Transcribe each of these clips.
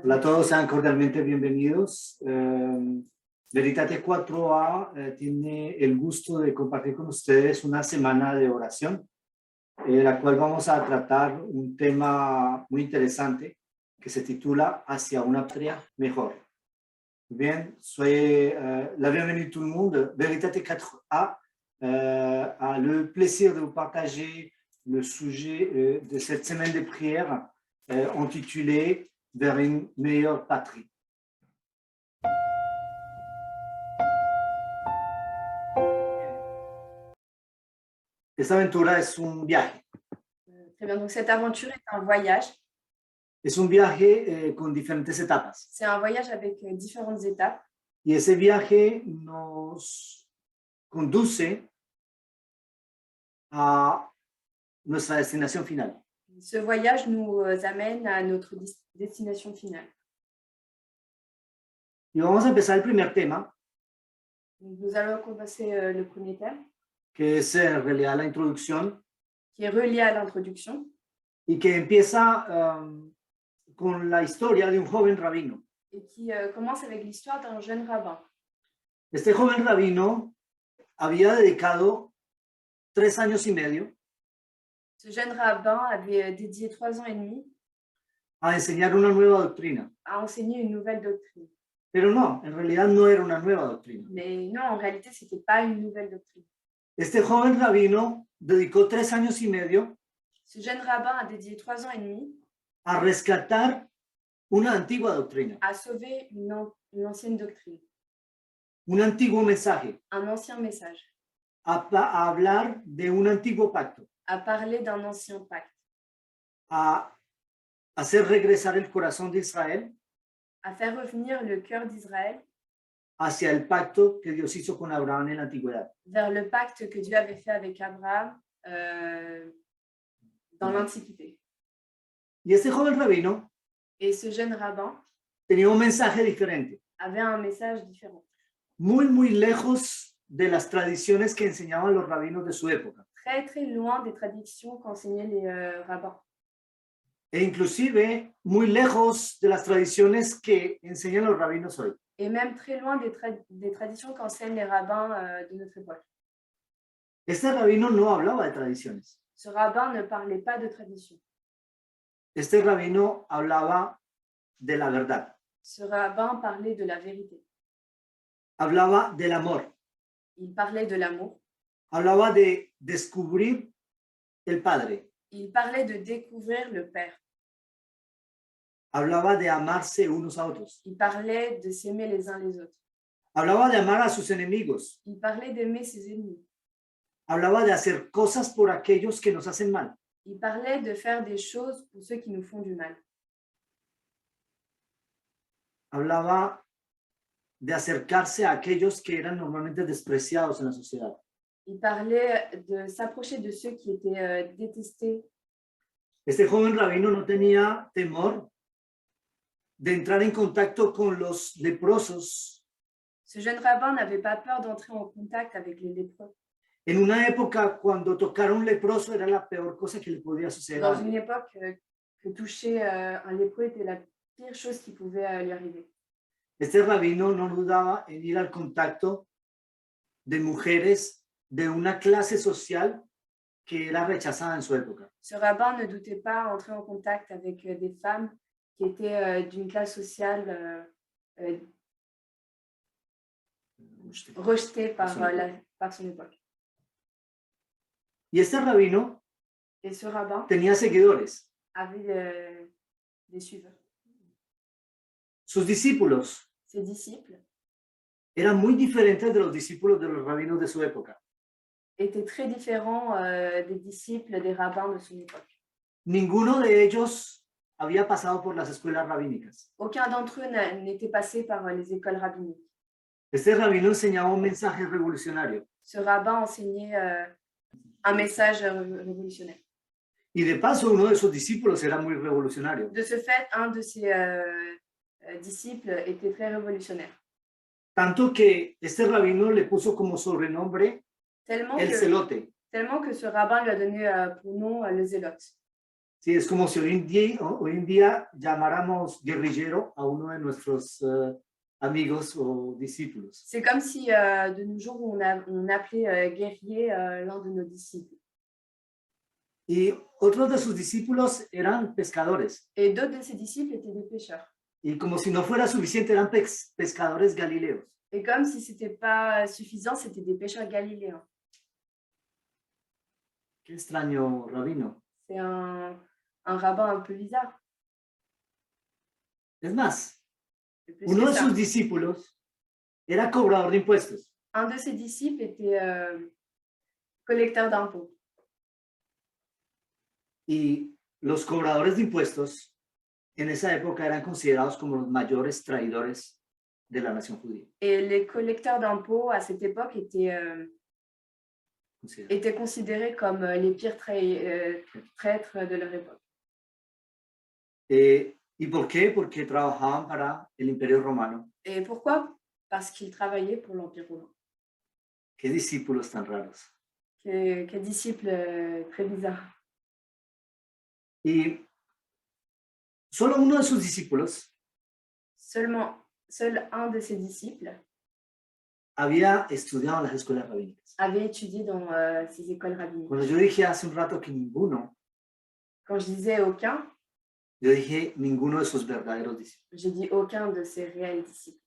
Hola a todos, sean cordialmente bienvenidos. Veritate 4A tiene el gusto de compartir con ustedes una semana de oración, en la cual vamos a tratar un tema muy interesante que se titula Hacia una patria mejor. Bien, soy la bienvenue tout le monde. Veritate 4A a le plaisir de vous partager le sujet de cette semaine de prière intitulée Vers une meilleure patrie. Esta aventura es un viaje. Très bien, donc cette aventure est un voyage. Es un viaje con diferentes etapas. C'est un voyage avec différentes étapes. Y ese viaje nos conduce a nuestra destinación final. Ce voyage nous amène à notre destination finale. Y vamos a empezar el primer tema, Donc, nous allons commencer le premier thème, que es en realidad la introducción, qui est relié à l'introduction y que empieza con la historia de un joven rabino. et qui commence avec l'histoire d'un jeune rabbin. Este joven rabino había dedicado 3 años y medio Ce jeune rabbin avait dédié 3 ans et demi a enseñar una nueva doctrina. à enseigner une nouvelle doctrine. Pero no, en realidad no era una nueva doctrina. Mais non, en réalité, ce n'était pas une nouvelle doctrine. Este joven rabino dedicó 3 años y medio Ce jeune rabbin a dédié 3 ans et demi a rescatar una antigua doctrina, à sauver une ancienne doctrine, un antiguo mensaje, un ancien message, a hablar de un antiguo pacto, à parler d'un ancien pacte, a hacer regresar el corazón de Israel à faire revenir le cœur d'Israël hacia el pacto que Dios hizo con Abraham en la antigüedad. vers le pacte que Dieu avait fait avec Abraham dans l'Antiquité. Y este joven rabino Et ce jeune rabbin tenía un mensaje diferente, avait un message différent, muy lejos de las tradiciones que enseñaban los rabinos de su época. très loin des traditions qu'enseignaient les rabbins, E inclusive muy lejos de las tradiciones que enseñan los rabinos hoy. et même très loin des traditions qu'enseignent les rabbins de notre époque. Este rabino no hablaba de tradiciones. Ce rabbin ne parlait pas de tradition. Este rabino hablaba de la verdad. Ce rabbin parlait de la vérité. Hablaba del amor. Il parlait de l'amour. Hablaba de descubrir el Padre. Il parlait de découvrir le Père. Hablaba de amarse unos a otros. Il parlait de s'aimer les uns les autres. Hablaba de amar a sus enemigos. Il parlait d'aimer ses ennemis. Hablaba de hacer cosas por aquellos que nos hacen mal. Il parlait de faire des choses pour ceux qui nous font du mal. Hablaba de acercarse a aquellos que eran normalmente despreciados en la sociedad. Il parlait de s'approcher de ceux qui étaient détestés. Este joven rabino no tenía temor de entrar en contacto con los leprosos Ce jeune rabbin n'avait pas peur d'entrer en contact avec les lépreux. en una época cuando tocar a un leproso era la peor cosa que le podía suceder a Dans alguien. une époque que toucher un lépreux était la pire chose qui pouvait lui arriver. Este rabino no dudaba en ir al contacto de mujeres de una clase social que era rechazada en su época. Ce rabbin ne doutait pas entrer en contact avec des femmes qui étaient d'une classe sociale rejetée par son époque. Y este rabino Et ce rabbin tenía seguidores. avait des suiveurs. Sus discípulos Ses disciples eran muy diferentes de los discípulos de los rabinos de su época. étaient très différents des disciples des rabbins de son époque. Ninguno de ellos había pasado por las escuelas rabínicas. Aucun d'entre eux n'était passé par les écoles rabbiniques. Este rabino enseñaba un mensaje revolucionario. Ce rabbin enseignait un message révolutionnaire. Y de paso, uno de sus discípulos era muy revolucionario. De ce fait, un de ses disciples était très révolutionnaire. Tanto que este rabino le puso como sobrenombre Tellement el celote. que ce rabbin lui a donné pour nom le zélote. Sí, es como si hoy en día llamáramos guerrillero a uno de nuestros amigos o discípulos. C'est comme si de nos jours, on appelait guerrier l'un de nos disciples. Y otros de sus discípulos eran pescadores. Et d'autres de ses disciples étaient des pêcheurs. Y como si no fuera suficiente, eran pescadores galileos. Et comme si ce n'était pas suffisant, c'était des pêcheurs galiléens. Qué extraño rabino. C'est un rabbin un peu bizarre. Es más, Et plus uno que de ça, sus discípulos era cobrador de impuestos. un de ses disciples était collecteur d'impôts. Y los cobradores de impuestos en esa época eran considerados como los mayores traidores de la nación judía. Et les collecteurs d'impôts, à cette époque, Considerados. étaient considérés comme les pires traîtres de leur époque. ¿Y por qué? Porque trabajaban para el Imperio Romano. Et pourquoi? Parce qu'ils travaillaient pour l'Empire romain. Qué discípulos tan raros. Quel disciple très bizarre. Y solo uno de sus discípulos Seul un de ses disciples había estudiado en las escuelas rabínicas. avait étudié dans ces écoles rabbiniques. Cuando yo dije hace un rato que ninguno, Quand je disais aucun, yo dije ninguno de sus verdaderos discípulos. j'ai dit aucun de ses réels disciples.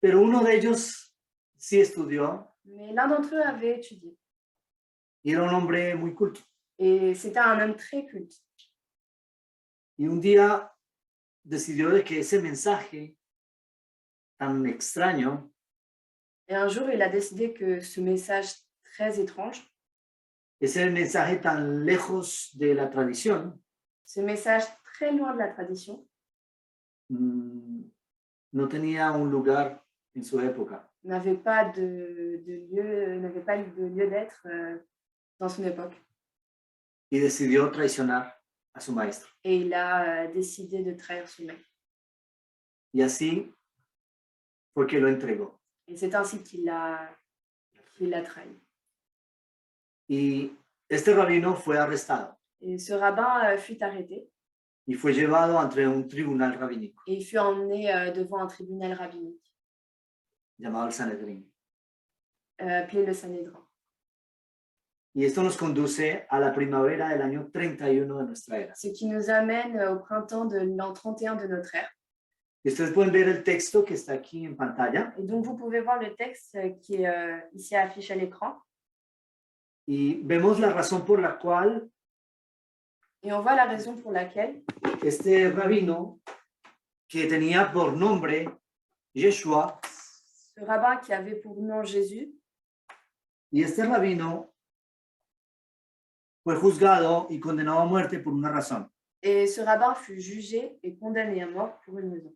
Pero uno de ellos sí estudió Mais l'un d'entre eux avait étudié. y era un hombre muy culto. Et c'était un homme très culte. Y un día decidió de que ese mensaje tan extraño Et un jour, il a décidé que ce message très étrange, ese mensaje tan lejos de la tradición, ce message très loin de la tradition, no tenía un lugar en su época. n'avait pas de lieu d'être dans son époque. Y decidió traicionar a su maestro. Et il a décidé de trahir son maître. Y así fue que lo entregó. Et c'est ainsi qu'il l'a trahi. Y este rabino fue arrestado Et ce rabbin fut arrêté y fue llevado ante un tribunal rabínico et il fut emmené devant un tribunal rabbinique llamado el Sanedrín. appelé le Sanhédrin. Y esto nos conduce a la primavera del año 31 de nuestra era. Ce qui nous amène au printemps de l'an 31 de notre ère. Y ustedes pueden ver el texto que está aquí en pantalla. Et donc, vous pouvez voir le texte qui est ici affiché à l'écran. Y vemos la razón por la cual Et on voit la raison pour laquelle este rabino, que tenía por nombre Yeshua, ce rabbin qui avait pour nom Jésus, y este rabino fue juzgado y condenado a muerte por una razón. et ce rabbin fut jugé et condamné à mort pour une raison.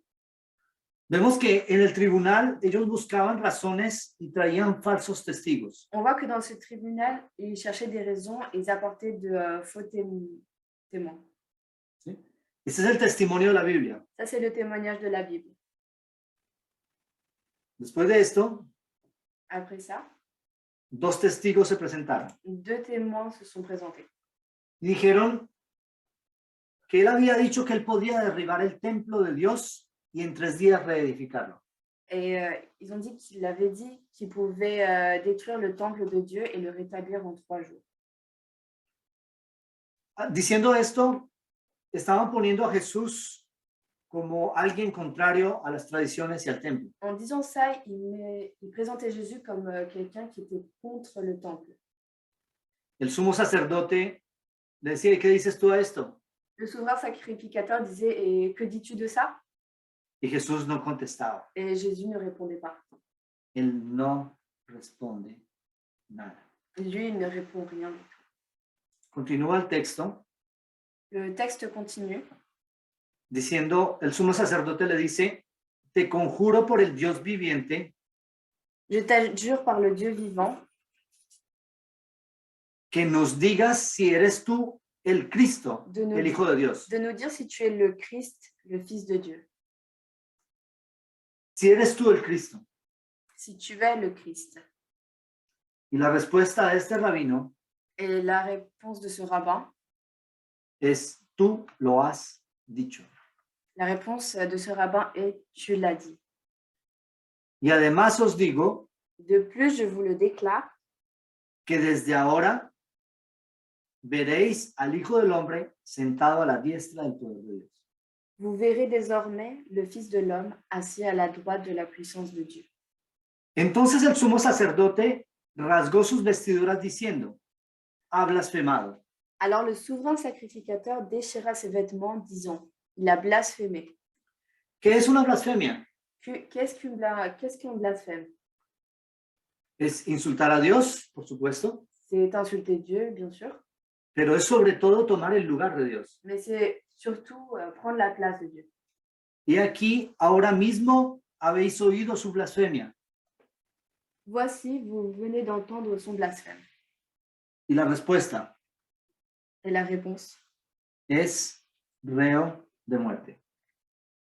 Vemos que en el tribunal ellos buscaban razones y traían falsos testigos. On voit que dans ce tribunal, ils cherchaient des raisons et ils apportaient de faux témoins. ¿Sí? Este es el testimonio de la Biblia. Ça, c'est le témoignage de la Bible. Después de esto, Après ça, dos testigos se presentaron 2 témoins se sont présentés. y dijeron que él había dicho que él podía derribar el templo de Dios y en 3 días reedificarlo. Et ils ont dit qu'il pouvait détruire le temple de Dieu et le rétablir en 3 jours. Diciendo esto, estaban poniendo a Jesús como alguien contrario a las tradiciones y al templo. En disant ça, il présentait Jésus comme quelqu'un qui était contre le temple. El sumo sacerdote le decía, ¿y qué dices tú a esto? Le souverain sacrificateur disait, et que dis-tu de ça? Y Jesús no contestaba. Et Jésus ne répondait pas. Él no responde nada. Lui, il ne répond rien du tout. Continúa el texto Le texte continue. diciendo, el sumo sacerdote le dice, te conjuro por el Dios viviente Je t'adjure par le Dieu vivant que nos digas si eres tú el Cristo, de nous, el Hijo de Dios. de nous dire si tu es le Christ, le Fils de Dieu. Si eres tú el Cristo. Si tu es le Christ. Y la respuesta de este rabino Et la réponse de ce rabbin es tú lo has dicho. La réponse de ce rabbin est « tu l'as dit ». Y además os digo De plus, je vous le déclare, que desde ahora veréis al Hijo del Hombre sentado a la diestra del poder de Dios. vous verrez désormais le Fils de l'homme assis à la droite de la puissance de Dieu. Entonces el sumo sacerdote rasgó sus vestiduras diciendo, ha blasfemado. Alors le souverain sacrificateur déchira ses vêtements, disant « Il a blasphémé ». ¿Qué es una blasfemia? Qu'est-ce qu'un blasphème? Es insultar a Dios, por supuesto, C'est insulter Dieu, bien sûr, pero es sobre todo tomar el lugar de Dios. mais c'est surtout prendre la place de Dieu. Y aquí, ahora mismo, habéis oído su blasfemia. Voici, vous venez d'entendre son blasphème. Y la respuesta Et la réponse? es reo de muerte.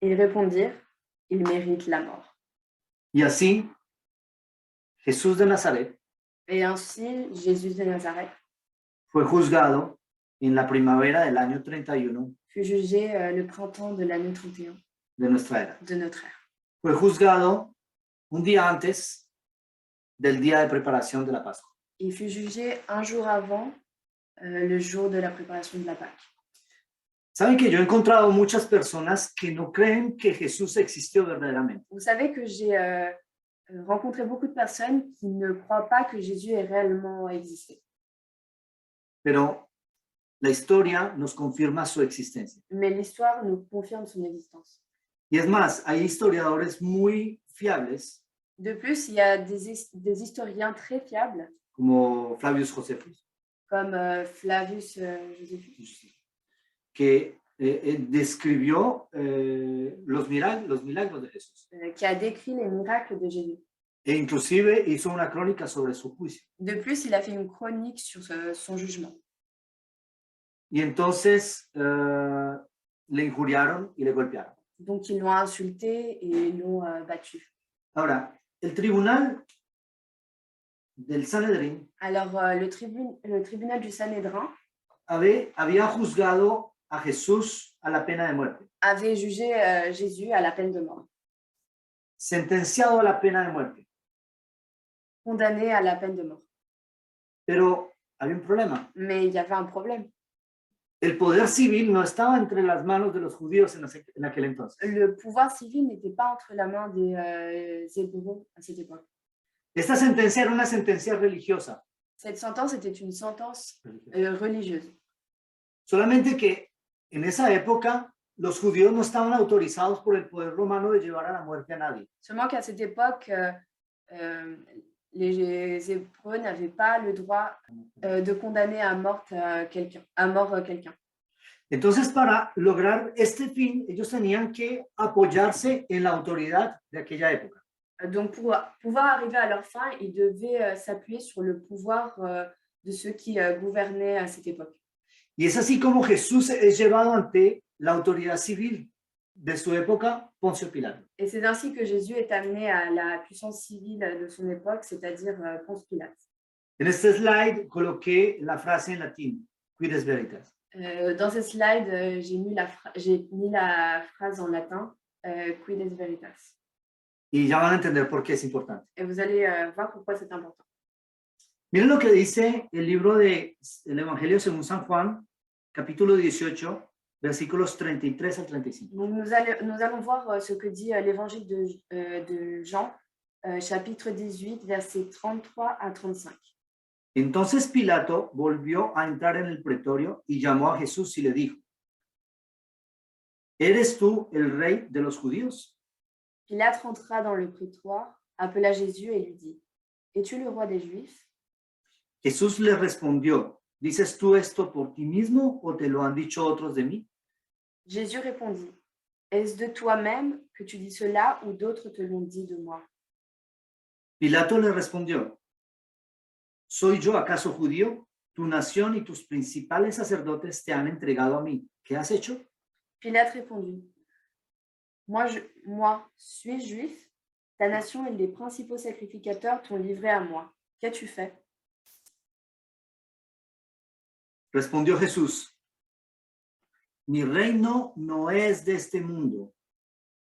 Ils répondirent, il mérite la mort. Y así, Jesús de Nazaret Et ainsi, Jésus de Nazareth fue juzgado en la primavera del año 31 fut jugé le printemps de l'année 31 de nuestra era. de notre ère. Fue juzgado un día antes del día de preparación de la Pascua. Il fut jugé un jour avant le jour de la préparation de la Pâque. Saben que yo he encontrado muchas personas que no creen que Jesús existió verdaderamente. Vous savez que j'ai rencontré beaucoup de personnes qui ne croient pas que Jésus ait réellement existé. Pero la historia nos confirma su existencia. Mais l'histoire nous confirme son existence. Y es más, hay historiadores muy fiables, De plus, il y a des historiens très fiables, como Flavius Josephus, comme Flavius Josephus, que describió los milagros de Jesús. qui a décrit les miracles de Jésus. E inclusive hizo una crónica sobre su juicio. De plus, il a fait une chronique sur son jugement. Y entonces le injuriaron y le golpearon. Donc, ils l'ont insulté et ils l'ont battu. Ahora, el tribunal del Sanedrín Alors, le tribunal du Sanhédrin había juzgado a Jesús a la pena de muerte, avait jugé Jésus à la peine de mort, sentenciado a la pena de muerte. condamné à la peine de mort. Pero había un problema. Mais il y avait un problème. El poder civil no estaba entre las manos de los judíos en aquel entonces. Le pouvoir civil n'était pas entre la main des Hébreux à cette époque. Esta sentencia era una sentencia religiosa. Cette sentence était une sentence religieuse. Solamente que en esa época los judíos no estaban autorizados por el poder romano de llevar a la muerte a nadie. Seulement qu'à cette époque, les Hébreux n'avaient pas le droit de condamner à mort quelqu'un. Entonces, para lograr este fin, ellos tenían que apoyarse en la autoridad de aquella época. Donc, pour pouvoir arriver à leur fin, ils devaient s'appuyer sur le pouvoir de ceux qui gouvernaient à cette époque. Y es así como Jesús es llevado ante la autoridad civil de su época, Poncio Pilato. Et c'est ainsi que Jésus est amené à la puissance civile de son époque, c'est-à-dire Ponce Pilate. En este slide coloqué la frase en latín, quides veritas. Dans ce slide, j'ai mis la phrase en latin, quides veritas. Y ya van a entender por qué es importante. Et vous allez voir pourquoi c'est important. Miren lo que dice el libro del Evangelio según San Juan, capítulo 18, versículos 33 al 35. Donc nous allons voir ce que dit l'évangile de Jean, chapitre 18, versets 33 à 35. Entonces Pilato volvió a entrar en el pretorio y llamó a Jesús y le dijo, ¿eres tú el rey de los judíos? Pilate rentra dans le prétoire, appela Jésus et lui dit, es-tu le roi des Juifs? Jesús le respondió, ¿dices tú esto por ti mismo o te lo han dicho otros de mí? Jésus répondit, est-ce de toi-même que tu dis cela ou d'autres te l'ont dit de moi? Pilato le respondió, ¿soy yo acaso judío? Tu nación y tus principales sacerdotes te han entregado a mí. ¿Qué has hecho? Pilate répondit, moi, suis juif, ta nation et les principaux sacrificateurs t'ont livré à moi. Qu'as-tu fait? Respondió Jesús, mi reino no es de este mundo.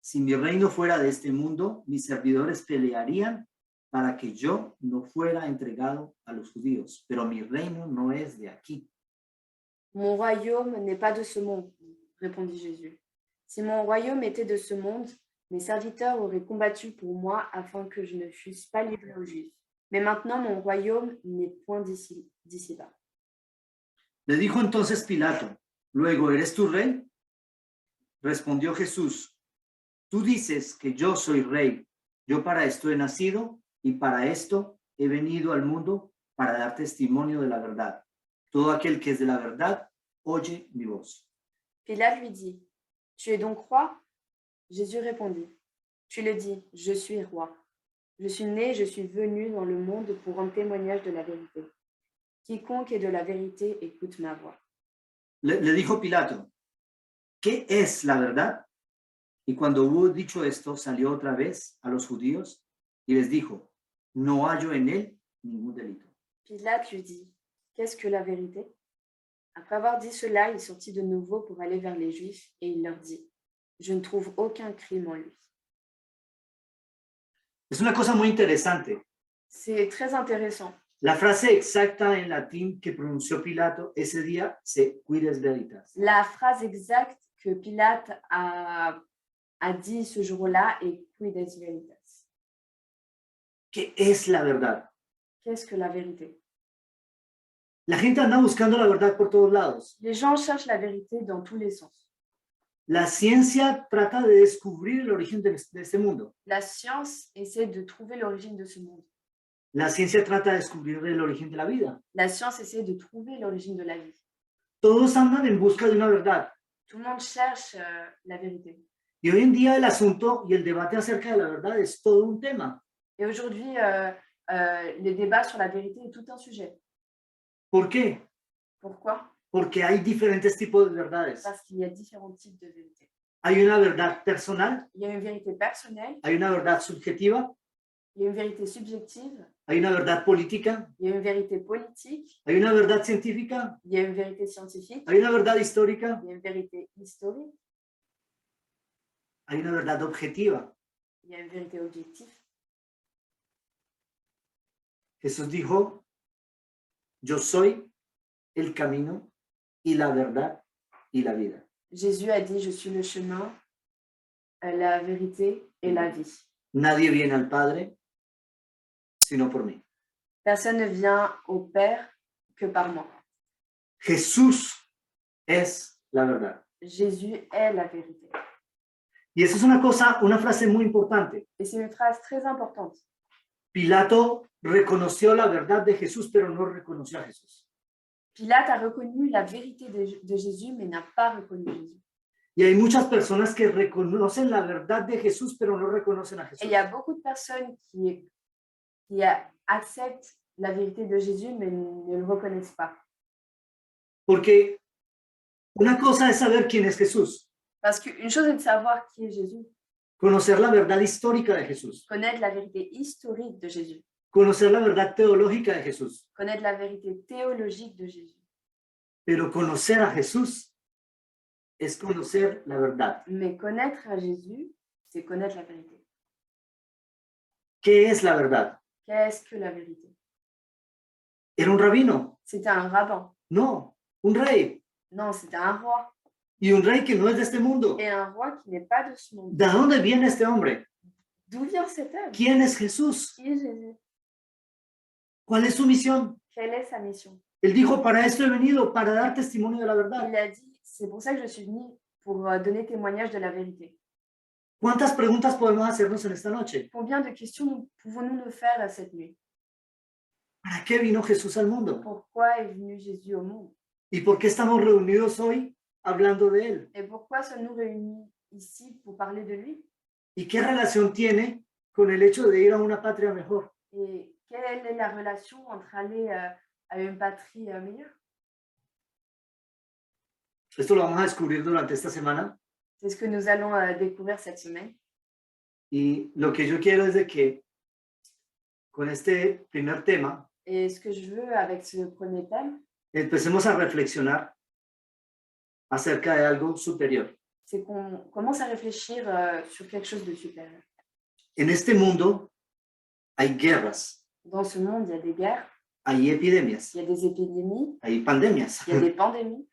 Si mi reino fuera de este mundo, mis servidores pelearían para que yo no fuera entregado a los judíos, pero mi reino no es de aquí. Mon royaume n'est pas de ce monde, répondit Jésus. Si mon royaume était de ce monde, mes serviteurs auraient combattu pour moi afin que je ne fusse pas livré aux Juifs. Mais maintenant, mon royaume n'est point d'ici-bas. Le dijo entonces Pilato, luego, ¿eres tu rey? Respondió Jesús, tú dices que yo soy rey. Yo para esto he nacido y para esto he venido al mundo para dar testimonio de la verdad. Todo aquel que es de la verdad, oye mi voz. Pilate lui dit, tu es donc roi? Jésus répondit, tu le dis, je suis roi. Je suis né, je suis venu dans le monde pour rendre témoignage de la vérité. Quiconque est de la vérité écoute ma voix. Le dijo Pilato, ¿qué es la verdad? Y cuando hubo dicho esto, salió otra vez a los judíos y les dijo, no hallo en él ningún delito. Pilate lui dit, qu'est-ce que la vérité? Après avoir dit cela, il sortit de nouveau pour aller vers les Juifs et il leur dit, je ne trouve aucun crime en lui. Es una cosa muy interesante. C'est très intéressant. La frase exacta en latín que pronunció Pilato ese día se quides veritas. La phrase exacte que Pilate a dit ce jour-là est quides veritas. ¿Qué es la verdad? Qu'est-ce que la vérité? La gente anda buscando la verdad por todos lados. Les gens cherchent la vérité dans tous les sens. La ciencia trata de descubrir el origen de este mundo. La science essaie de trouver l'origine de ce monde. La ciencia trata de descubrir el origen de la vida. La science essaie de trouver l'origine de la vie. Todos andan en busca de una verdad. Tout le monde cherche la vérité. Y hoy en día el asunto y el debate acerca de la verdad es todo un tema. Et aujourd'hui, les débats sur la vérité est tout un sujet. ¿Por qué? Pourquoi? Porque hay diferentes tipos de verdades. Parce qu'il y a différents types de vérité. Hay una verdad personal, Il y a une vérité personnelle, hay una verdad subjetiva, il y a une vérité subjective, hay una verdad política, il y a une vérité politique, hay una verdad científica, il y a une vérité scientifique, hay una verdad histórica, il y a une vérité historique, hay una verdad objetiva. il y a une vérité objective. Jesús dijo, yo soy el camino y la verdad y la vida. Jésus a dit, je suis le chemin, la vérité et la vie. Nadie viene al Padre sino por mí. Personne ne vient au Père que par moi. Jesús es la verdad. Jésus est la vérité. Y eso es una frase muy importante. Et c'est une phrase très importante. Pilato reconoció la verdad de Jesús, pero no reconoció a Jesús. Pilate a reconnu la vérité de Jésus, mais n'a pas reconnu Jésus. Y hay muchas personas que reconocen la verdad de Jesús, pero no reconocen a Jesús. Et il y a beaucoup de personnes qui acceptent la vérité de Jésus, mais ne le reconnaissent pas. Porque una cosa es saber quién es Jesús, Parce qu'une chose est de savoir qui est Jésus, conocer la verdad histórica de Jesús, connaître la vérité historique de Jésus, conocer la verdad teológica de Jesús, connaître la vérité théologique de Jésus. pero conocer a Jesús es conocer la verdad. Mais connaître à Jésus, c'est connaître la vérité. ¿Qué es la verdad? Qu'est-ce que la vérité? ¿Era un rabino? C'était un rabbin. No, un rey. Non, c'était un roi. Y un rey que no es de este mundo. Et un roi qui n'est pas de ce monde. ¿De dónde viene este hombre? D'où vient cet homme? ¿Quién es Jesús? Qui est Jésus? ¿Cuál es su misión? Quelle est sa mission? Él dijo, para esto he venido, para dar testimonio de la verdad. Il a dit, c'est pour ça que je suis venu, pour donner témoignage de la vérité. ¿Cuántas preguntas podemos hacernos en esta noche? Combien de questions pouvons-nous nous faire cette nuit? ¿Para qué vino Jesús al mundo? Pourquoi est venu Jésus au monde? ¿Y por qué estamos reunidos hoy hablando de él? Et pourquoi sommes-nous réunis ici pour parler de lui? ¿Y qué relación tiene con el hecho de ir a una patria mejor? Et quelle est la relation entre aller à une patrie meilleure? Esto lo vamos a descubrir durante esta semana. C'est ce que nous allons découvrir cette semaine. Y lo que yo quiero es de que con este primer tema Et ce que je veux avec ce premier thème, empecemos a reflexionar acerca de algo superior. c'est qu'on commence à réfléchir sur quelque chose de supérieur. En este mundo hay guerras, Dans ce monde, il y a des guerres, hay epidemias, il y a des épidémies, hay pandemias, il y a des pandémies,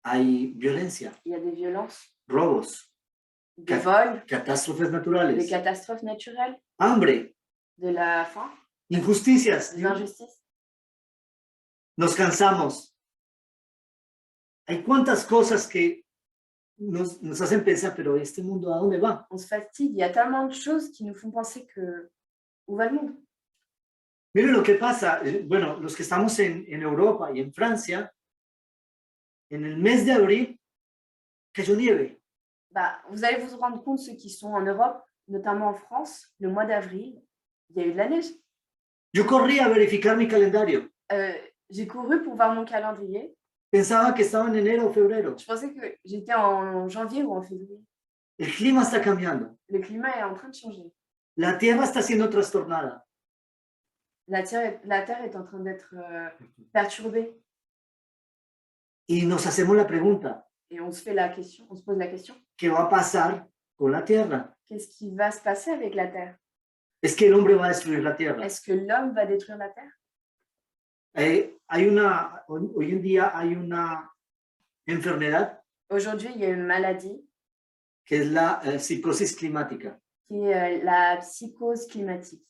hay violencia, il y a des violences, robos, des vols, catástrofes des naturales, catastrophes naturelles, hambre, de la faim, injusticias. des injustices. Nos cansamos. Hay cuantas cosas que nos hacen pensar, pero este mundo, ¿a dónde va? On se fatigue. Il y a tellement de choses qui nous font penser que où va le monde? Miren lo que pasa. Bueno, los que estamos en Europa y en Francia, en el mes de abril cayó nieve. Bah, vous allez vous rendre compte, ceux qui sont en Europe, notamment en France, le mois d'avril, il y a eu de la neige. Yo corrí a verificar mi calendario. J'ai couru pour voir mon calendrier. Pensaba que estaba en enero o febrero. Je pensais que j'étais en janvier ou en février. El clima está cambiando. Le climat est en train de changer. La tierra está siendo trastornada. La Terre est en train d'être perturbée. Y nos hacemos la pregunta, Et on se pose la question, ¿qué va a pasar con la tierra? qu'est-ce qui va se passer avec la Terre? ¿Es que el hombre va a destruir la tierra? Est-ce que l'homme va détruire la Terre? Hoy en día hay una enfermedad Aujourd'hui, il y a une maladie que es la psicosis climática, qui est la psychose climatique.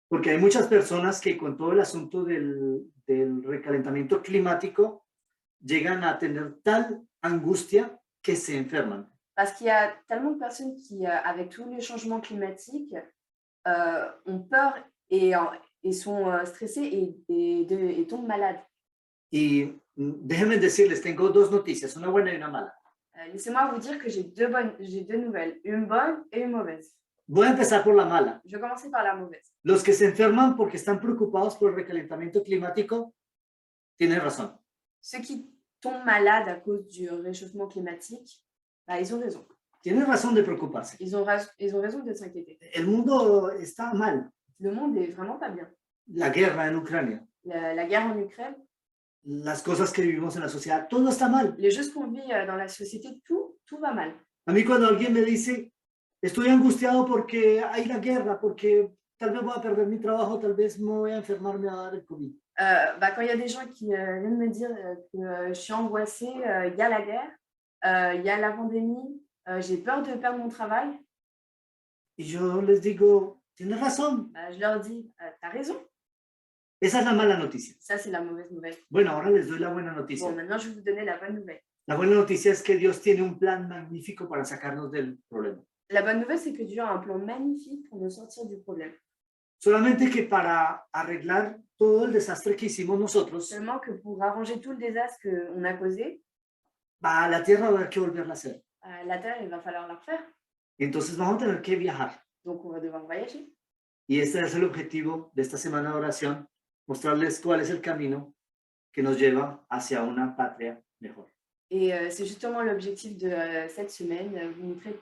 porque hay muchas personas que con todo el asunto del recalentamiento climático llegan a tener tal angustia que se enferman. Parce qu'il y a tellement de personnes qui, avec tous les changements climatiques, ont peur et sont stressées et tombent malades. Y déjenme decirles, tengo dos noticias, una buena y una mala. Laissez-moi vous dire que j'ai deux nouvelles, une bonne et une mauvaise. Voy a empezar por la mala. Je vais commencer par la mauvaise. Los que se enferman porque están preocupados por el recalentamiento climático tienen razón. Ceux qui tombent malades à cause du réchauffement climatique, bah, ils ont raison. Tienen razón de preocuparse. Ils ont raison de s'inquiéter. El mundo está mal. Le monde est vraiment pas bien. La guerra en Ucrania, La guerre en Ukraine, las cosas que vivimos en la sociedad, todo está mal. les choses qu'on vit dans la société, tout va mal. A mí cuando alguien me dice, estoy angustiado porque hay la guerra, porque tal vez voy a perder mi trabajo, tal vez me voy a enfermar, me va a dar el COVID. Bah, quand il y a des gens qui viennent me dire que je suis angoissée, il y a la guerre, il y a la pandémie, j'ai peur de perdre mon travail, Y yo les digo, tienes razón, bah, je leur dis, t'as raison, esa es la mala noticia. ça c'est la mauvaise nouvelle. Bueno, ahora les doy la buena noticia. Bon, maintenant je vais vous donner la bonne nouvelle. La buena noticia es que Dios tiene un plan magnífico para sacarnos del problema. La bonne nouvelle, c'est que Dieu a un plan magnifique pour nous sortir du problème. Solamente que para arreglar todo el desastre que hicimos nosotros, Seulement que pour arranger tout le désastre qu'on a causé, la tierra va a haber que volverla a hacer. la Terre, il va falloir la refaire. Entonces vamos a tener que viajar. Donc on va devoir voyager. Y este es el objetivo de esta semana de oración, mostrarles cuál es el camino que nos lleva hacia una patria mejor. Et c'est justement l'objectif de cette semaine, vous montrer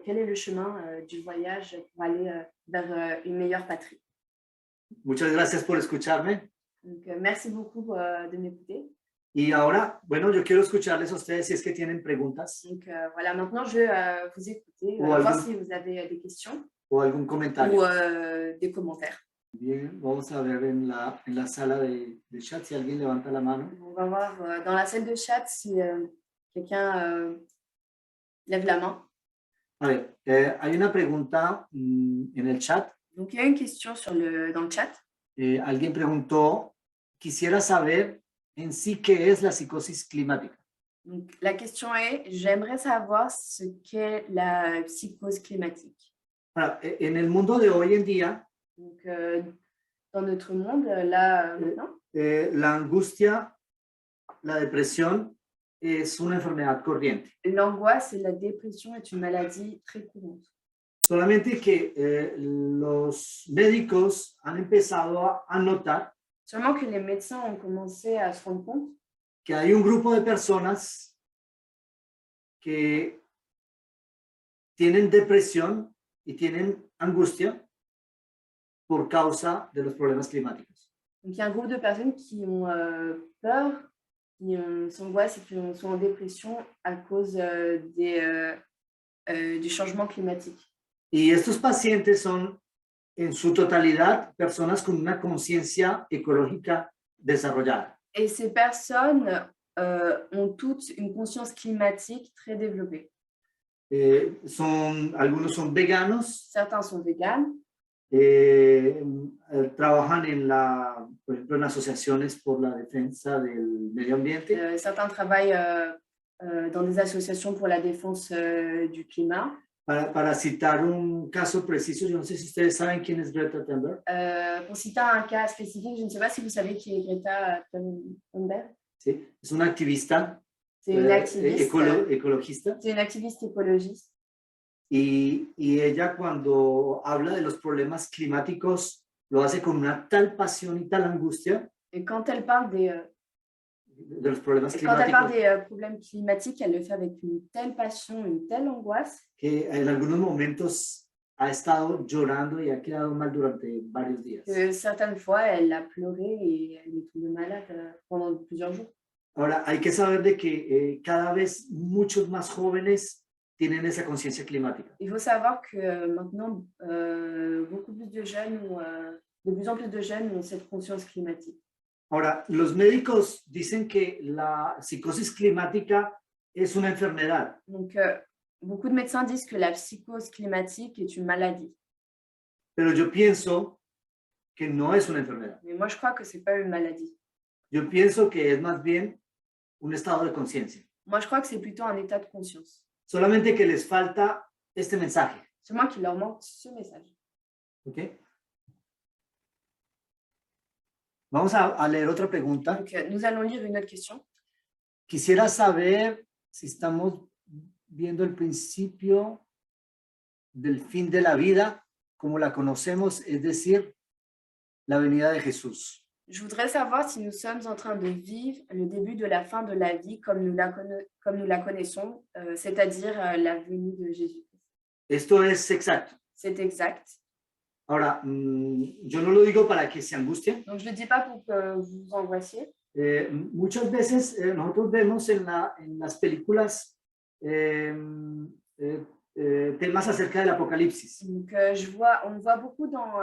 quel est le chemin du voyage pour aller vers une meilleure patrie. Muchas gracias por escucharme. Donc merci beaucoup de m'écouter. Y ahora, bueno, yo quiero escucharles a ustedes si es que tienen preguntas Donc voilà, maintenant je vais vous écouter, voir si vous avez des questions o algún comentario. ou des commentaires. Bien, vamos a ver en la sala de chat si alguien levanta la mano. On va voir dans la salle de chat si quelqu'un lève la main. A ver, hay una pregunta en el chat. Donc il y a une question dans le chat. Alguien preguntó, quisiera saber en sí qué es la psicosis climática. Donc la question est, j'aimerais savoir ce qu'est la psychose climatique. Ahora, en el mundo de hoy en día, Donc, dans notre monde, là, maintenant, la angustia, la depresión es una enfermedad corriente. l'angoisse et la dépression est une maladie très courante. Solamente que los médicos han empezado a notar Seulement que les médecins ont commencé à se rendre compte que hay un grupo de personas que tienen depresión y tienen angustia por causa de los problemas climáticos. Donc, il y a un groupe de personnes qui ont peur, qui ont s'angoissent et qui sont en dépression à cause du changement climatique. Y estos pacientes son en su totalidad personas con una conciencia ecológica desarrollada. Et ces personnes ont toutes une conscience climatique très développée. Algunos son veganos, Certains sont véganes, trabajan por ejemplo, en asociaciones por la defensa del medio ambiente. certains travaillent dans des associations pour la défense du climat. Para citar un caso preciso, yo no sé si ustedes saben quién es Greta Thunberg. Pour citer un cas spécifique, je ne sais pas si vous savez qui est Greta Thunberg. Sí, es una activista, C'est une activiste, ecologista. c'est une activiste écologiste. Y ella cuando habla de los problemas climáticos lo hace con una tal pasión y tal angustia. Et quand elle parle des los problemas quand elle parle climáticos des problèmes climatiques, elle le fait avec une telle passion, une telle angoisse, que en algunos momentos ha estado llorando y ha quedado mal durante varios días. que certaines fois, elle a pleuré et elle est tombée malade pendant plusieurs jours. Ahora, hay que saber de que cada vez muchos más jóvenes tienen esa conciencia climática. Il faut savoir que maintenant, beaucoup plus de jeunes de plus en plus de jeunes ont cette conscience climatique. Ahora, los médicos dicen que la psicosis climática es una enfermedad. Donc, beaucoup de médecins disent que la psychose climatique est une maladie. Pero yo pienso que no es una enfermedad. Mais moi, je crois que ce n'est pas une maladie. Yo pienso que es más bien un estado de conciencia. Moi, je crois que c'est plutôt un état de conscience. Solamente que les falta este mensaje. C'est moi qui leur manque ce message. ¿Ok? Vamos a leer otra pregunta. Donc, nous allons lire une autre question. Quisiera saber si estamos viendo el principio del fin de la vida como la conocemos, es decir, la venida de Jesús. Je voudrais savoir si nous sommes en train de vivre le début de la fin de la vie comme nous la connaissons, c'est-à-dire la venue de Jésus. Esto es exacto. C'est exact. Ahora, yo no lo digo para que se angustien. Donc, je ne le dis pas pour que vous vous angoissiez. Muchas veces nosotros vemos en las películas temas acerca del Apocalipsis. Donc, on voit beaucoup dans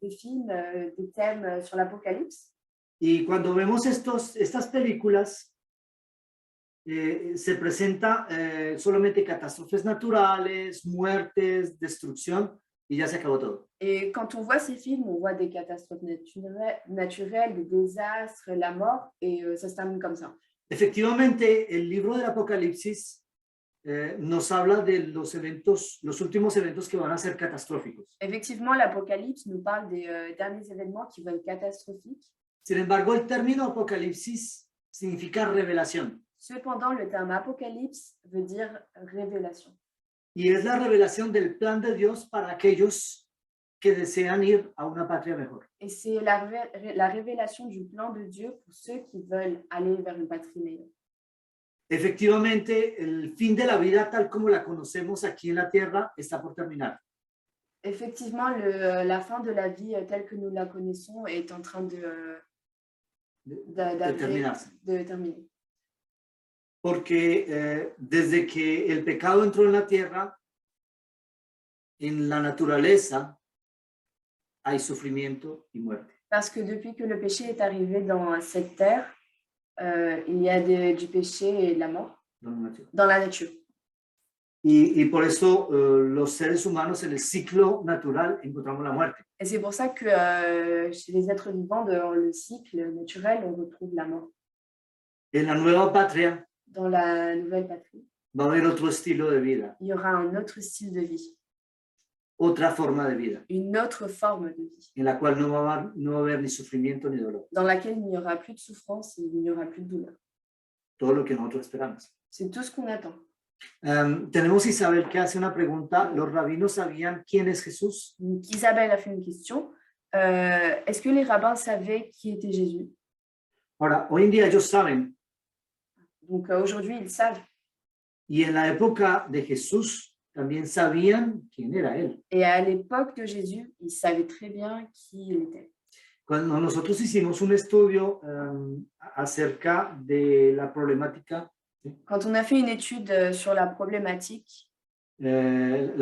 des films des thèmes sur l'Apocalypse. Y cuando vemos estas películas, se presenta solamente catástrofes naturales, muertes, destrucción, y ya se acabó todo. Et quand on voit ces films, on voit des catastrophes naturelles, des désastres, la mort, et ça se termine comme ça. Efectivamente, el libro del Apocalipsis nos habla de los últimos eventos que van a ser catastróficos. Effectivement, l'Apocalypse nous parle des derniers événements qui vont être catastrophiques. Sin embargo, el término Apocalipsis significa revelación. Cependant, le terme Apocalypse veut dire révélation. Y es la revelación del plan de Dios para aquellos que desean ir a una patria mejor. Et c'est la révélation du plan de Dieu pour ceux qui veulent aller vers une patrie meilleure. Efectivamente, el fin de la vida tal como la conocemos aquí en la tierra está por terminar. Effectivement, la fin de la vie telle que nous la connaissons est en train de terminer. Porque desde que el pecado entró en la tierra, en la naturaleza hay sufrimiento y muerte. Parce que depuis que le péché est arrivé dans cette terre, il y a du péché et de la mort dans la nature. Y por eso los seres humanos en el ciclo natural encontramos la muerte. Et c'est pour ça que chez les êtres vivants, dans le cycle naturel, on retrouve la mort. En la nueva patria, dans la nouvelle patrie, va a haber otro estilo de vida. Il y aura un autre style de vie. Otra forma de vida. Une autre forme de vie. En la cual no va a haber ni sufrimiento ni dolor. Dans laquelle il n'y aura plus de souffrance et il n'y aura plus de douleur. Todo lo que nosotros esperamos. C'est tout ce qu'on attend. Tenemos Isabel que hace una pregunta. ¿Los rabinos sabían quién es Jesús? Donc, Isabelle a fait une question. Est-ce que les rabbins savaient qui était Jésus? Ahora, hoy en día ellos saben. Donc aujourd'hui, ils savent. Y en la época de Jesús también sabían quién era él. Et à l'époque de Jésus, ils savaient très bien qui il était. Cuando nosotros hicimos un estudio acerca de la problemática, Quand on a fait une étude sur la problématique del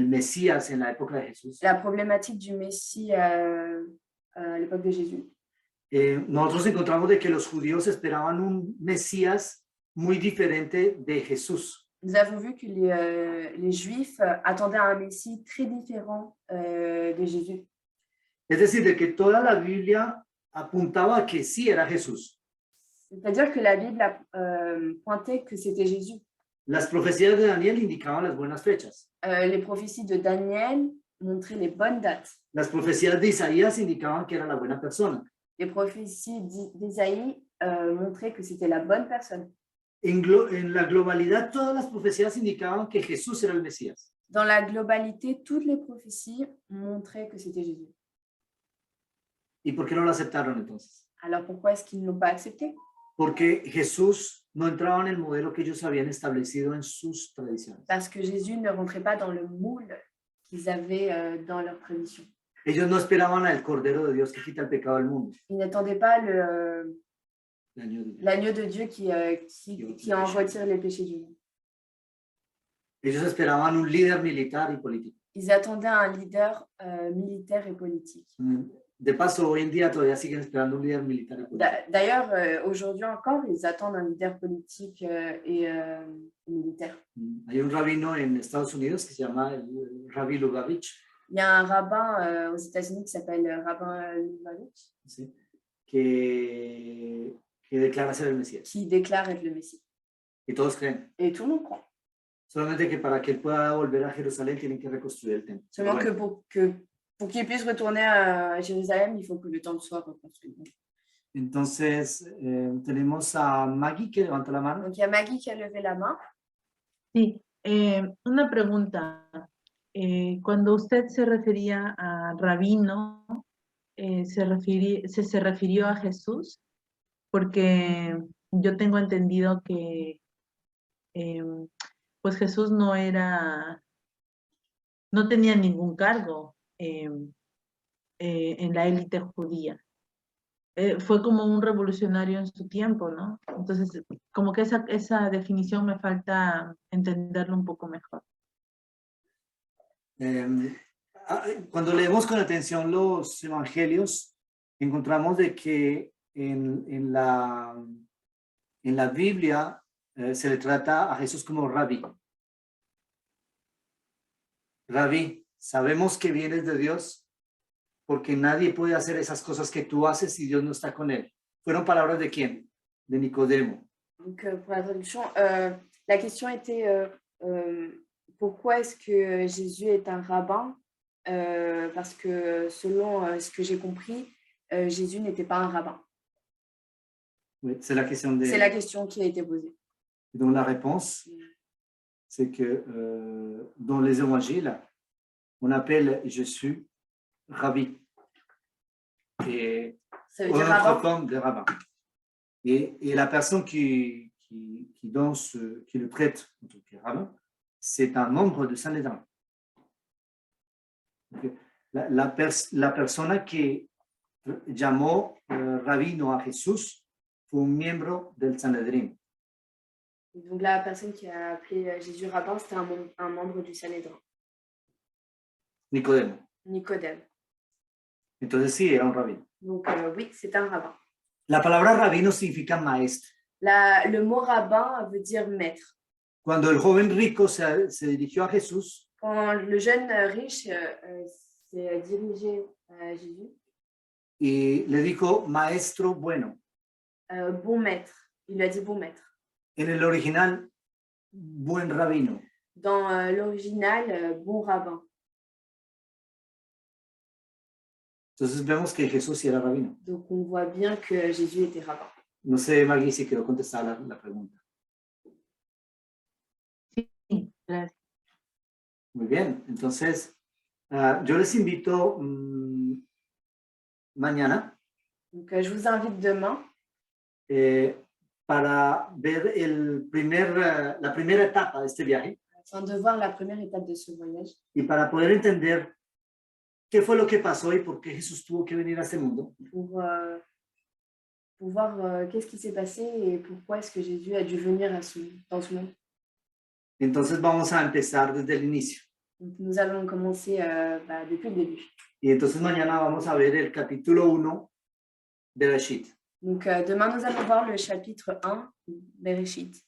Mesías en la época de Jesús, du Messie à l'époque de Jésus, nosotros encontramos de que los judíos esperaban un Mesías muy diferente de Jesús. nous avons vu que les Juifs attendaient un Messie très différent de Jésus. Es decir, de que toda la Biblia apuntaba a que sí era Jesús. C'est-à-dire que la Bible pointait que c'était Jésus. Las profecías de Daniel indicaban las buenas fechas. Les prophéties de Daniel montraient les bonnes dates. Las profecías de Isaías indicaban que era la buena persona. Les prophéties d'Isaïe montraient que c'était la bonne personne. En la globalidad, todas las profecías indicaban que Jesús era el Mesías. Dans la globalité, toutes les prophéties montraient que c'était Jésus. ¿Y por qué no lo aceptaron entonces? Alors pourquoi est-ce qu'ils ne l'ont pas accepté? Porque Jesús no entraba en el modelo que ellos habían establecido en sus tradiciones. Parce que Jésus ne rentrait pas dans le moule qu'ils avaient dans leur tradition. Ellos no esperaban al Cordero de Dios que quita el pecado del mundo. Ils n'attendaient pas L'agneau l'agneau de de Dios. Dieu qui en retire les péchés du monde. Ellos esperaban un líder militar y político. Ils attendaient un leader militaire et politique. De paso, hoy en día todavía siguen esperando un líder militar y político. D'ailleurs, aujourd'hui encore, ils attendent un leader politique et militaire. Hay un rabino en Estados Unidos que se llama el Rabbi Lubavitch, Il y a un rabbin aux États-Unis qui s'appelle Rabbin Lubavitch, ¿sí? que declara ser el Mesías. qui déclare être le Messie. Y todos creen. Et tout le monde croit. Solamente que para que él pueda volver a Jerusalén tienen que reconstruir el templo. Seulement Bueno, que pour qu'il puisse retourner à Jérusalem, il faut que le temple soit reconstruit. entonces, tenemos a Maggie que levanta la mano. Donc il y a Maggie qui a levé la main. Sí, una pregunta. Cuando usted se refería a rabino, ¿se refirió a Jesús? Porque yo tengo entendido que pues Jesús no tenía ningún cargo en la élite judía. Fue como un revolucionario en su tiempo, ¿no? Entonces, como que esa definición me falta entenderlo un poco mejor. Cuando leemos con atención los evangelios, encontramos de que en la Biblia se le trata a Jesús como rabí. Rabí, sabemos que vienes de Dios porque nadie puede hacer esas cosas que tú haces si Dios no está con él. ¿Fueron palabras de quién? De Nicodemo. Donc pour la traduction, la question était pourquoi est-ce que Jésus est un rabbin? Parce que selon ce que j'ai compris, Jésus n'était pas un rabbin. Oui, c'est la question C'est la question qui a été posée. Donc la réponse, c'est que dans les évangiles, on appelle Jésus rabbi. Et Ça veut dire autre rabbin. forme de rabbin. Et la personne qui le traite en tant que rabbin, c'est un membre de Sanhédrin. La persona que llamó rabino a Jesús fue un miembro del Sanedrín. Donc la personne qui a appelé Jésus rabbin, c'était un membre du Sanhédrin, Nicodemo. Nicodème. Entonces sí, era un rabino. Donc oui, c'est un rabbin. La palabra rabino significa maestro. Le mot rabbin veut dire maître. Cuando el joven rico se dirigió a Jesús, Quand le jeune riche s'est dirigé à Jésus, y le dijo maestro bueno. bon maître, il lui a dit bon maître. En el original, buen rabino. Dans l'original, bon rabbin. Entonces vemos que Jesús sí era rabino. Donc on voit bien que Jésus était rabbin. No sé, Maggie, si quiero contestar la pregunta. Sí, gracias. Muy bien, entonces yo les invito mañana Donc je vous invite demain para ver la primera etapa de este viaje afin de voir la première étape de ce voyage y para poder entender qué fue lo que pasó y por qué Jesús tuvo que venir a este mundo. Pour voir qu'est-ce qui s'est passé et pourquoi est-ce que Jésus a dû venir dans ce monde. Entonces vamos a empezar desde el inicio. Donc, nous allons commencer depuis le début. Y entonces mañana vamos a ver el capítulo 1 de Bereshit. Donc demain, nous allons voir le chapitre 1, Bereshit.